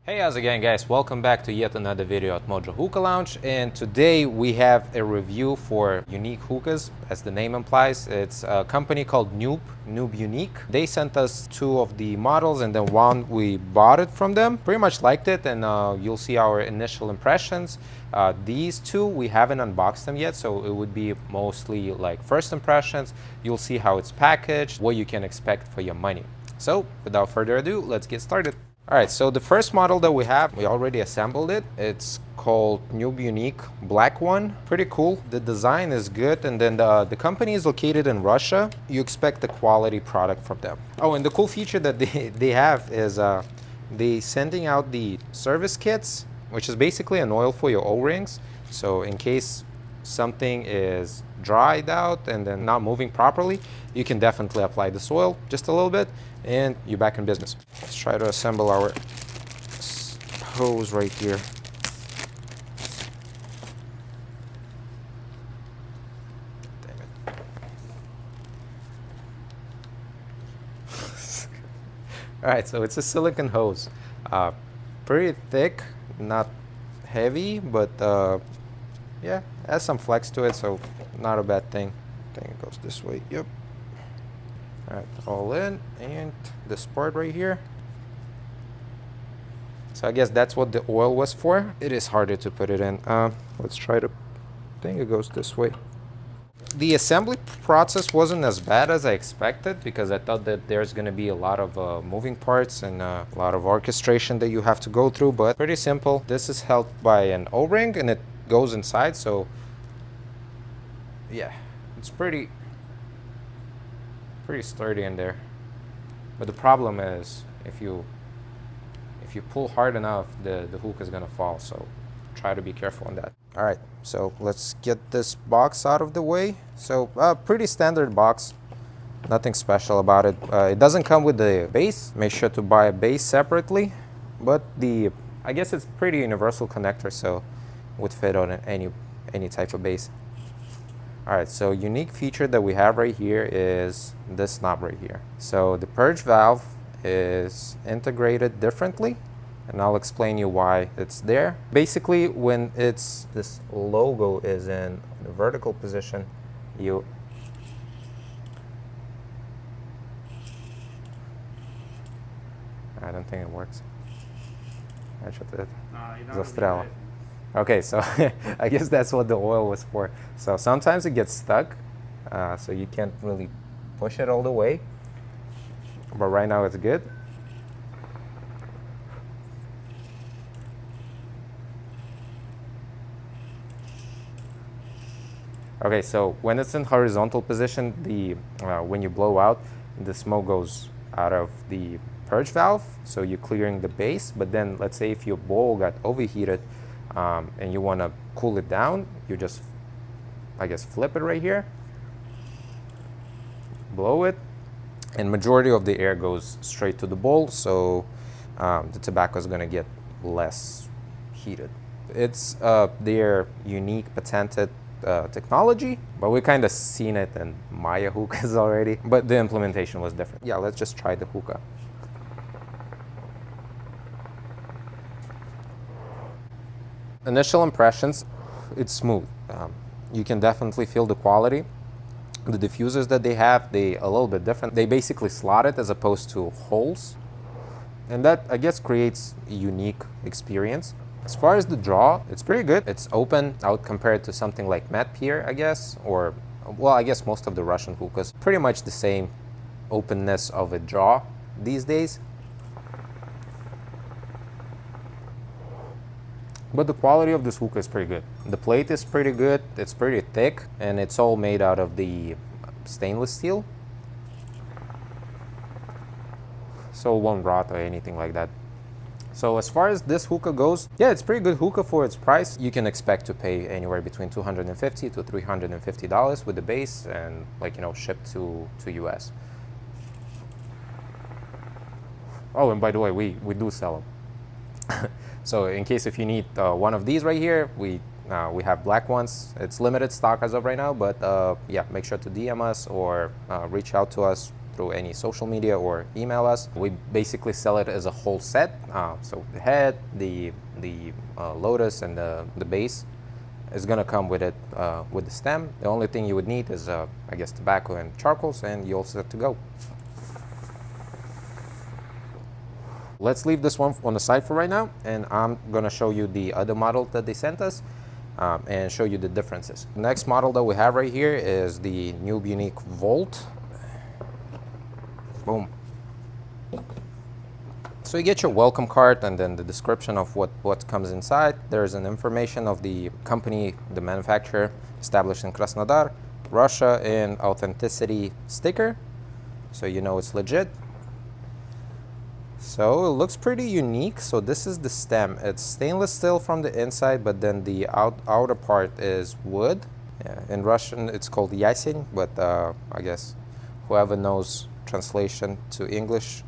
Hey, how's it going, guys? Welcome back to yet another video at Mojo Hookah Lounge, and today we have a review for Unique Hookahs, as the name implies. It's a company called Nube Unique. They sent us two of the models, and then one we bought it from them. Pretty much liked it, and you'll see our initial impressions. These two, we haven't unboxed them yet, so it would be mostly like first impressions. You'll see how it's packaged, what you can expect for your money. So, without further ado, let's get started. All right, so the first model that we have, we already assembled it. It's called Nube Unique Black One. Pretty cool. The design is good, and then the company is located in Russia. You expect a quality product from them. Oh, and the cool feature that they have is they sending out the service kits, which is basically an oil for your O-rings. So in case something is dried out and then not moving properly, you can definitely apply this oil just a little bit and you're back in business. Let's try to assemble our hose right here. Damn it. All right, so it's a silicone hose. Pretty thick, not heavy, but yeah, has some flex to it, so not a bad thing. I think it goes this way. Yep. All right, all in, and this part right here. So I guess that's what the oil was for. It is harder to put it in. Let's try to. I think it goes this way. The assembly process wasn't as bad as I expected, because I thought that there's going to be a lot of moving parts and a lot of orchestration that you have to go through, but pretty simple. This is held by an O-ring and it goes inside, so yeah, it's pretty sturdy in there. But the problem is if you pull hard enough, the hook is gonna fall, so try to be careful on that. All right, so let's get this box out of the way. So pretty standard box, nothing special about it. It doesn't come with the base. Make sure to buy a base separately, but I guess it's pretty universal connector, so would fit on any type of base. All right, so unique feature that we have right here is this knob right here. So the Purge Valve is integrated differently, and I'll explain you why it's there. Basically, when this logo is in the vertical position, I don't think it works. Okay, so I guess that's what the oil was for. So sometimes it gets stuck, so you can't really push it all the way. But right now it's good. Okay, so when it's in horizontal position, when you blow out, the smoke goes out of the purge valve, so you're clearing the base. But then let's say if your bowl got overheated, and you want to cool it down, you just, I guess, flip it right here, blow it, and majority of the air goes straight to the bowl, so the tobacco is going to get less heated. It's their unique patented technology, but we kind of seen it in Maya hookahs already, but the implementation was different. Yeah, let's just try the hookah. Initial impressions, it's smooth. You can definitely feel the quality. The diffusers that they have, they a little bit different. They basically slot it as opposed to holes. And that, I guess, creates a unique experience. As far as the draw, it's pretty good. It's open. I would compare it to something like Matte Pier, I guess, or, well, I guess most of the Russian hookahs. Pretty much the same openness of a draw these days. But the quality of this hookah is pretty good. The plate is pretty good, it's pretty thick, and it's all made out of the stainless steel. So it won't rot or anything like that. So as far as this hookah goes, yeah, it's pretty good hookah for its price. You can expect to pay anywhere between $250 to $350 with the base and, like, you know, shipped to US. Oh, and by the way, we do sell them. So in case if you need one of these right here, we have black ones. It's limited stock as of right now, but yeah, make sure to DM us or reach out to us through any social media or email us. We basically sell it as a whole set. So the head, the lotus, and the base is gonna come with it, with the stem. The only thing you would need is, I guess, tobacco and charcoals, and you're all set to go. Let's leave this one on the side for right now, and I'm gonna show you the other model that they sent us and show you the differences. The next model that we have right here is the Nube Unique Volt. Boom. So you get your welcome card and then the description of what comes inside. There's an information of the company, the manufacturer, established in Krasnodar, Russia, and authenticity sticker, so you know it's legit. So it looks pretty unique. So this is the stem. It's stainless steel from the inside, but then the outer part is wood. Yeah, in Russian it's called yasen, but I guess whoever knows translation to English,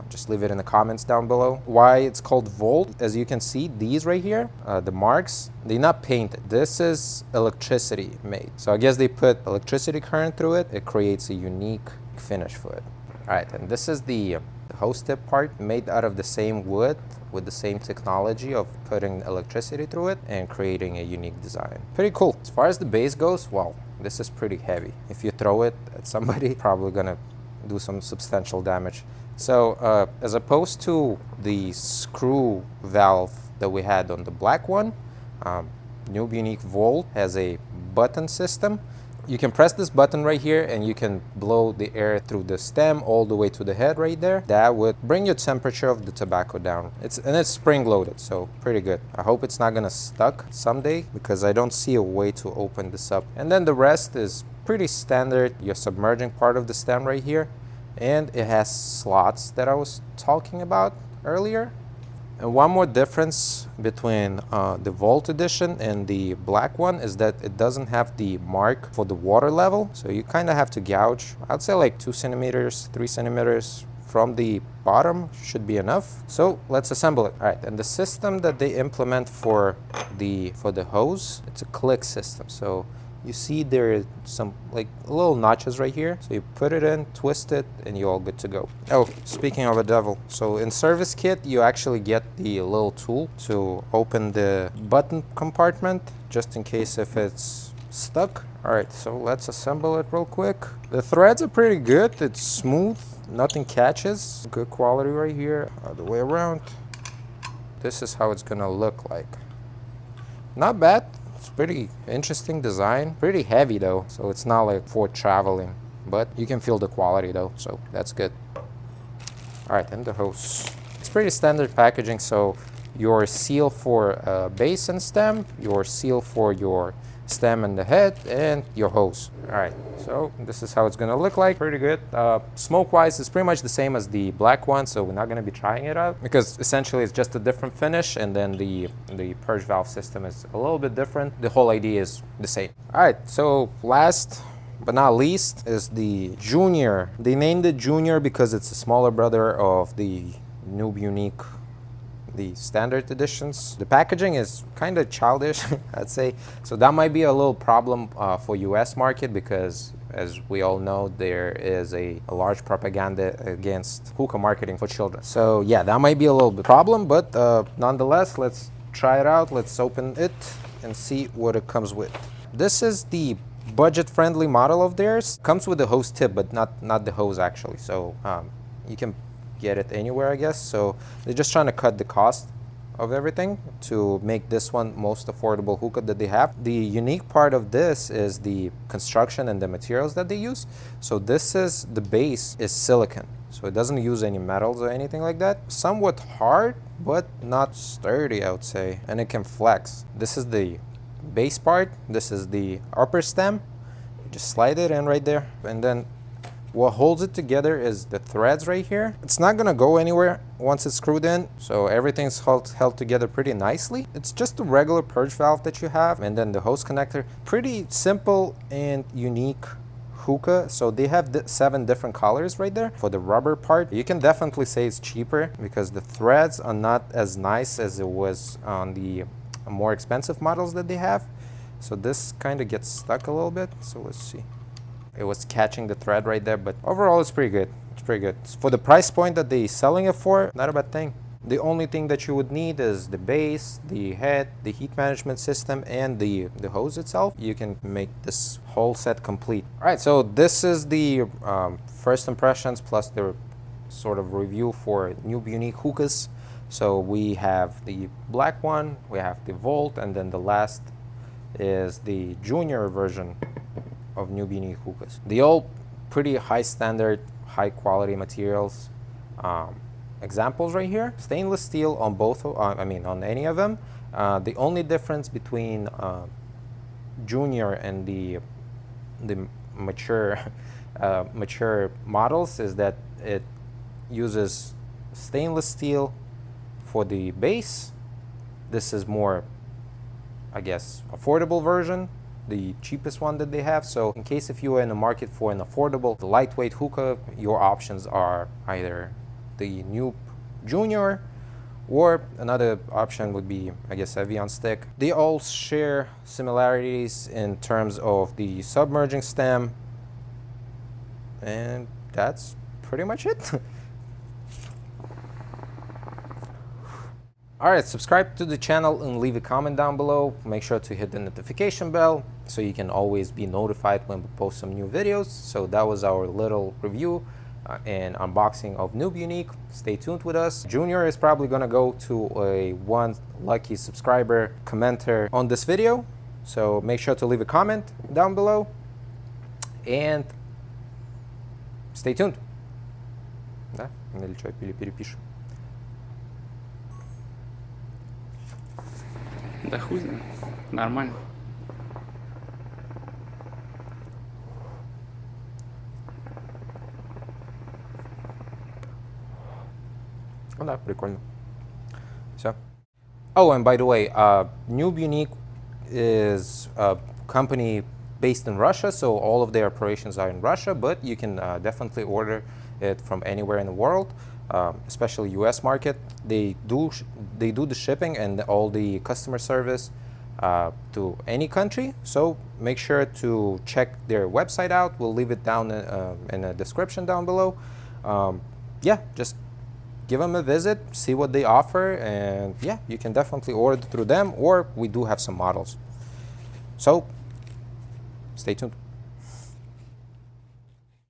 just leave it in the comments down below. Why it's called Volt? As you can see, these right here, the marks, they're not painted. This is electricity made. So I guess they put electricity current through it. It creates a unique finish for it. All right, and this is the hose tip part, made out of the same wood with the same technology of putting electricity through it and creating a unique design. Pretty cool. As far as the base goes, well, this is pretty heavy. If you throw it at somebody, probably gonna do some substantial damage. So as opposed to the screw valve that we had on the black one, Nube Unique Volt has a button system. You can press this button right here and you can blow the air through the stem all the way to the head right there. That would bring your temperature of the tobacco down. It's spring loaded, so pretty good. I hope it's not gonna stuck someday because I don't see a way to open this up. And then the rest is pretty standard. Your submerging part of the stem right here. And it has slots that I was talking about earlier. And one more difference between the Volt edition and the black one is that it doesn't have the mark for the water level. So you kind of have to gouge, I'd say like 2 centimeters, 3 centimeters from the bottom should be enough. So let's assemble it. All right, and the system that they implement for the hose, it's a click system. So you see there is some like little notches right here. So you put it in, twist it, and you're all good to go. Oh, speaking of a devil, so in service kit, you actually get the little tool to open the button compartment, just in case if it's stuck. All right, so let's assemble it real quick. The threads are pretty good. It's smooth, nothing catches. Good quality right here, all the way around. This is how it's gonna look like. Not bad. It's pretty interesting design, pretty heavy though, so it's not like for traveling, but you can feel the quality though, so that's good. All right, and the hose. It's pretty standard packaging, so your seal for base and stem, your seal for your stem and the head, and your hose. All right, so this is how it's gonna look like. Pretty good. Smoke wise, it's pretty much the same as the black one, so we're not gonna be trying it out because essentially it's just a different finish, and then the purge valve system is a little bit different. The whole idea is the same. All right, so last but not least is the Junior. They named it Junior because it's a smaller brother of the Nube Unique, the standard editions. The packaging is kind of childish, I'd say. So that might be a little problem for US market because, as we all know, there is a large propaganda against hookah marketing for children. So yeah, that might be a little bit problem, but nonetheless, let's try it out. Let's open it and see what it comes with. This is the budget-friendly model of theirs. Comes with the hose tip, but not the hose actually. So you can get it anywhere, I guess. So they're just trying to cut the cost of everything to make this one most affordable hookah that they have. The unique part of this is the construction and the materials that they use. So this is, the base is silicone. So it doesn't use any metals or anything like that. Somewhat hard, but not sturdy, I would say. And it can flex. This is the base part. This is the upper stem. You just slide it in right there. And then what holds it together is the threads right here. It's not gonna go anywhere once it's screwed in, so everything's held together pretty nicely. It's just a regular purge valve that you have, and then the hose connector. Pretty simple and unique hookah. So they have 7 different colors right there. For the rubber part, you can definitely say it's cheaper because the threads are not as nice as it was on the more expensive models that they have. So this kind of gets stuck a little bit, so let's see. it was catching the thread right there, but overall it's pretty good. It's pretty good. For the price point that they're selling it for, not a bad thing. The only thing that you would need is the base, the head, the heat management system, and the hose itself. You can make this whole set complete. All right, so this is the first impressions plus the sort of review for Nube Unique hookahs. So we have the black one, we have the Volt, and then the last is the junior version of Nube Unique hookahs. They all pretty high standard, high quality materials. Examples right here, stainless steel on both, on any of them. The only difference between junior and the mature mature models is that it uses stainless steel for the base. This is more, I guess, affordable version, the cheapest one that they have. So in case if you are in the market for an affordable, lightweight hookah, your options are either the Nube Junior, or another option would be, I guess, Evian stick. They all share similarities in terms of the submerging stem, and that's pretty much it. Alright, subscribe to the channel and leave a comment down below. Make sure to hit the notification bell so you can always be notified when we post some new videos. So that was our little review and unboxing of Nube Unique. Stay tuned with us. Junior is probably gonna go to a one lucky subscriber commenter on this video. So make sure to leave a comment down below and stay tuned. Да? Или что, перепишем. Да хуй знает. Нормально. Ну да, прикольно. Все. Oh, and by the way, Nube Unique is a company based in Russia, so all of their operations are in Russia, but you can definitely order it from anywhere in the world, especially US market. They do the shipping and all the customer service to any country, so make sure to check their website out. We'll leave it down in the description down below. Yeah, just give them a visit, see what they offer, and yeah, you can definitely order through them, or we do have some models. So stay tuned.